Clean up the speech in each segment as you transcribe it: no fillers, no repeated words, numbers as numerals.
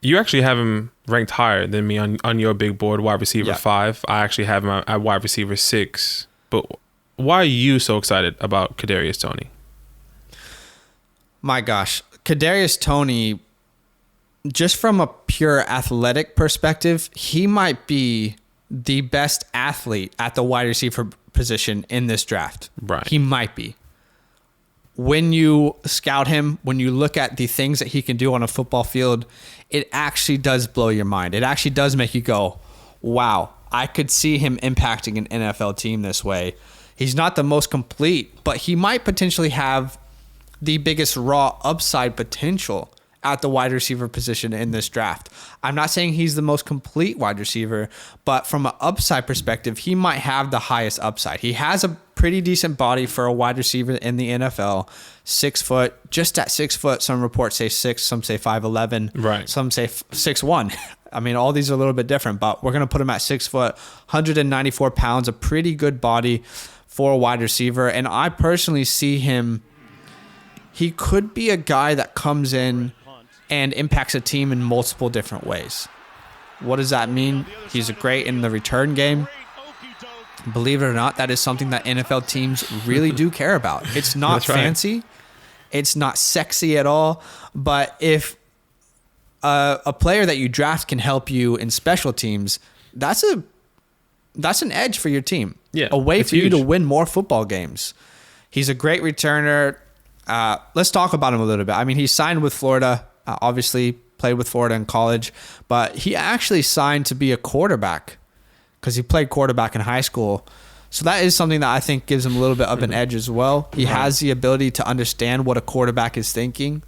You actually have him ranked higher than me on your big board, wide receiver 5. I actually have him at wide receiver 6. But why are you so excited about Kadarius Toney? My gosh, Kadarius Toney, just from a pure athletic perspective, he might be the best athlete at the wide receiver position in this draft. Right. He might be. When you scout him, when you look at the things that he can do on a football field, it actually does blow your mind. It actually does make you go, wow, I could see him impacting an NFL team this way. He's not the most complete, but he might potentially have the biggest raw upside potential at the wide receiver position in this draft. I'm not saying he's the most complete wide receiver, but from an upside perspective, he might have the highest upside. He has a pretty decent body for a wide receiver in the NFL. 6 foot, just at 6 foot. Some reports say 6, some say 5'11", right? Some say 6'1". I mean, all these are a little bit different, but we're going to put him at 6 foot, 194 pounds, a pretty good body for a wide receiver. And I personally see him, he could be a guy that comes in and impacts a team in multiple different ways. What does that mean? He's great in the return game. Believe it or not, that is something that NFL teams really do care about. It's not fancy. It's not sexy at all. But if a player that you draft can help you in special teams, that's an edge for your team. Yeah, a way for huge. you to win more football games. He's a great returner. Let's talk about him a little bit. I mean, he signed with Florida. Obviously played with Florida in college, but he actually signed to be a quarterback because he played quarterback in high school. So that is something that I think gives him a little bit of an edge as well. He has the ability to understand what a quarterback is thinking.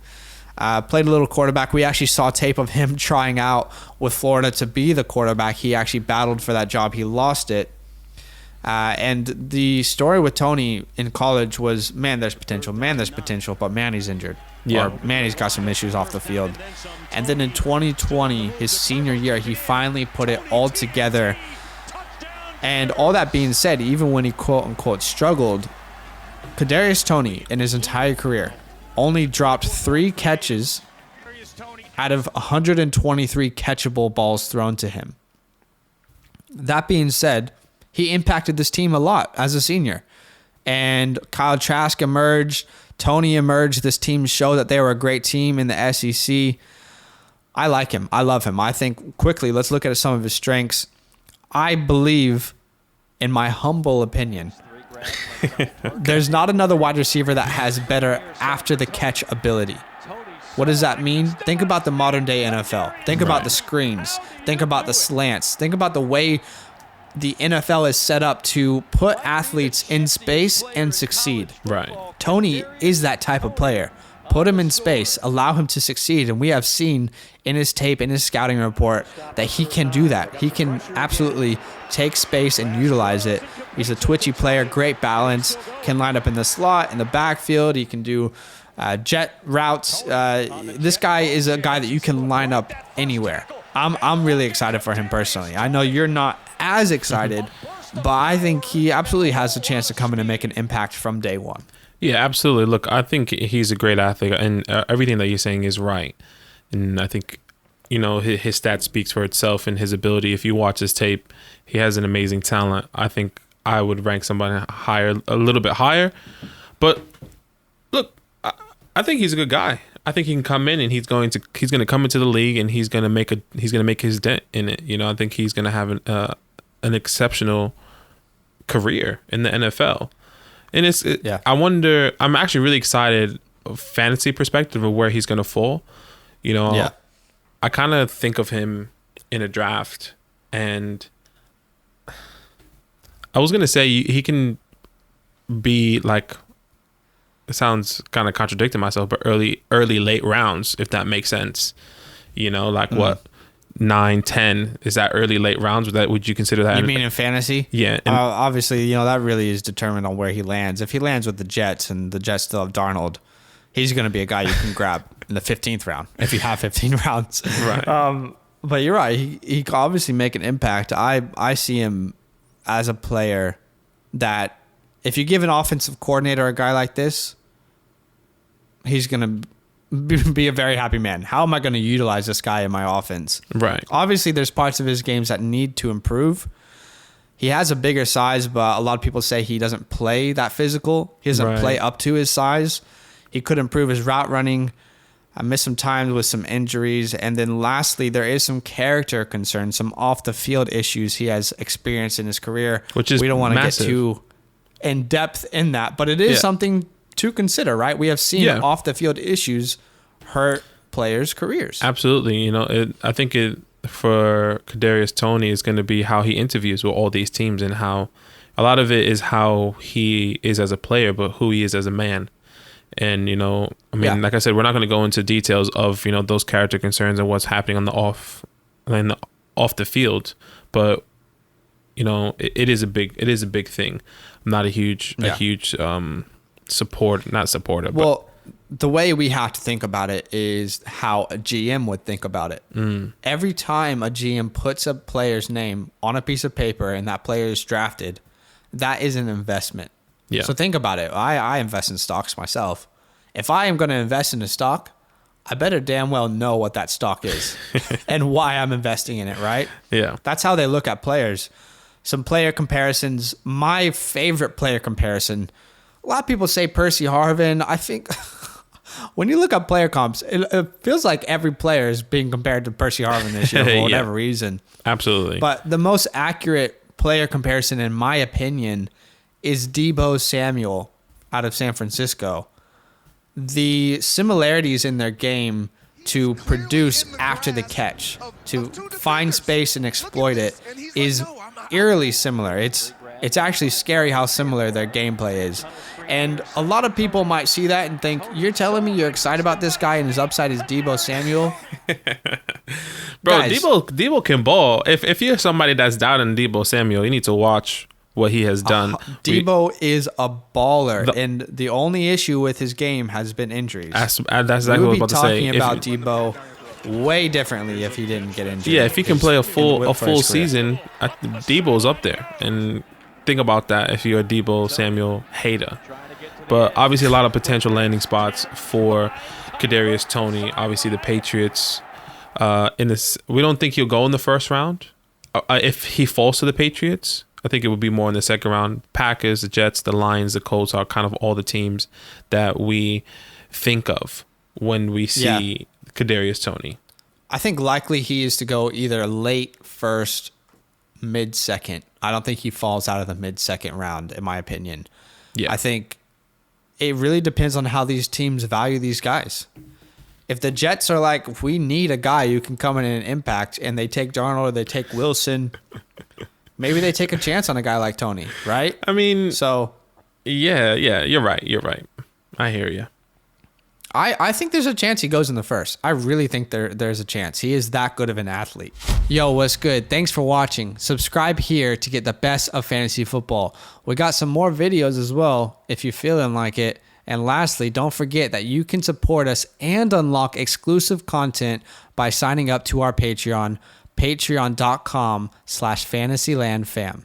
Played a little quarterback. We actually saw tape of him trying out with Florida to be the quarterback. He actually battled for that job. He lost it. And the story with Toney in college was, man, there's potential, but man, he's injured. Yeah. Or man, he's got some issues off the field. And then in 2020, his senior year, he finally put it all together. And all that being said, even when he quote unquote struggled, Kadarius Toney in his entire career only dropped 3 catches out of 123 catchable balls thrown to him. That being said, he impacted this team a lot as a senior. And Kyle Trask emerged. Toney emerged. This team showed that they were a great team in the SEC. I like him. I love him. I think quickly, let's look at some of his strengths. I believe, in my humble opinion, there's not another wide receiver that has better after the catch ability. What does that mean? Think about the modern day NFL. Think about the screens. Think about the slants. Think about the way the NFL is set up to put athletes in space and succeed. Right. Toney is that type of player. Put him in space, allow him to succeed, and we have seen in his tape, in his scouting report, that he can do that. He can absolutely take space and utilize it. He's a twitchy player, great balance, can line up in the slot, in the backfield. He can do jet routes. This guy is a guy that you can line up anywhere. I'm really excited for him personally. I know you're not as excited, but I think he absolutely has a chance to come in and make an impact from day one. Yeah, absolutely. Look, I think he's a great athlete, and everything that you're saying is right. And I think, his stat speaks for itself and his ability. If you watch his tape, he has an amazing talent. I think I would rank somebody higher, a little bit higher. But look, I think he's a good guy. I think he can come in and he's going to come into the league and he's going to make his dent in it. I think he's going to have an exceptional career in the NFL. And I wonder, I'm actually really excited fantasy perspective of where he's going to fall. I kind of think of him in a draft, and I was going to say he can be like, it sounds kind of contradicting myself, but early, late rounds, if that makes sense. What, 9, 10, is that early, late rounds? Would you consider that? You mean in fantasy? Yeah. Obviously, that really is determined on where he lands. If he lands with the Jets and the Jets still have Darnold, he's going to be a guy you can grab in the 15th round if you have 15 rounds. Right. But you're right. He can obviously make an impact. I see him as a player that if you give an offensive coordinator a guy like this, he's going to be a very happy man. How am I going to utilize this guy in my offense? Right. Obviously, there's parts of his games that need to improve. He has a bigger size, but a lot of people say he doesn't play that physical. He doesn't play up to his size. He could improve his route running. I missed some time with some injuries. And then lastly, there is some character concerns, some off-the-field issues he has experienced in his career. Which is we don't want to get massive. too in depth in that, but it is something to consider, right? We have seen off-the-field issues hurt players' careers. Absolutely. I think for Kadarius Toney is going to be how he interviews with all these teams, and how a lot of it is how he is as a player, but who he is as a man. And, like I said, we're not going to go into details of, those character concerns and what's happening on the off the field, but it is a big thing. I'm not a huge not supporter. Well, the way we have to think about it is how a GM would think about it. Every time a GM puts a player's name on a piece of paper and that player is drafted, that is an investment. Yeah. So think about it. I invest in stocks myself. If I am going to invest in a stock, I better damn well know what that stock is and why I'm investing in it, right? Yeah. That's how they look at players. Some player comparisons. My favorite player comparison, a lot of people say Percy Harvin. I think when you look at player comps, it feels like every player is being compared to Percy Harvin this year for whatever reason. Absolutely. But the most accurate player comparison, in my opinion, is Deebo Samuel out of San Francisco. The similarities in their game to produce after the catch, to find space and exploit it, is eerily similar. It's actually scary how similar their gameplay is. And a lot of people might see that and think, you're telling me you're excited about this guy and his upside is Deebo Samuel? Bro, Guys, Deebo can ball. If you're somebody that's doubting Deebo Samuel, you need to watch what he has done. Deebo is a baller, and the only issue with his game has been injuries. That's exactly what I was about to say. We'll be talking about Deebo way differently if he didn't get injured. Yeah, if he can play a full season, Deebo's up there. And think about that if you're a Deebo Samuel hater. But obviously a lot of potential landing spots for Kadarius Toney. Obviously the Patriots. We don't think he'll go in the first round. If he falls to the Patriots, I think it would be more in the second round. Packers, the Jets, the Lions, the Colts are kind of all the teams that we think of when we see Kadarius Toney. I think likely he is to go either late first, mid second. I don't think he falls out of the mid second round, in my opinion. Yeah. I think it really depends on how these teams value these guys. If the Jets are like, we need a guy who can come in and impact, and they take Darnold or they take Wilson, maybe they take a chance on a guy like Toney, right? I mean, so yeah, you're right. I hear you. I think there's a chance he goes in the first. I really think there's a chance. He is that good of an athlete. Yo, what's good? Thanks for watching. Subscribe here to get the best of fantasy football. We got some more videos as well if you're feeling like it. And lastly, don't forget that you can support us and unlock exclusive content by signing up to our Patreon, patreon.com/fantasylandfam.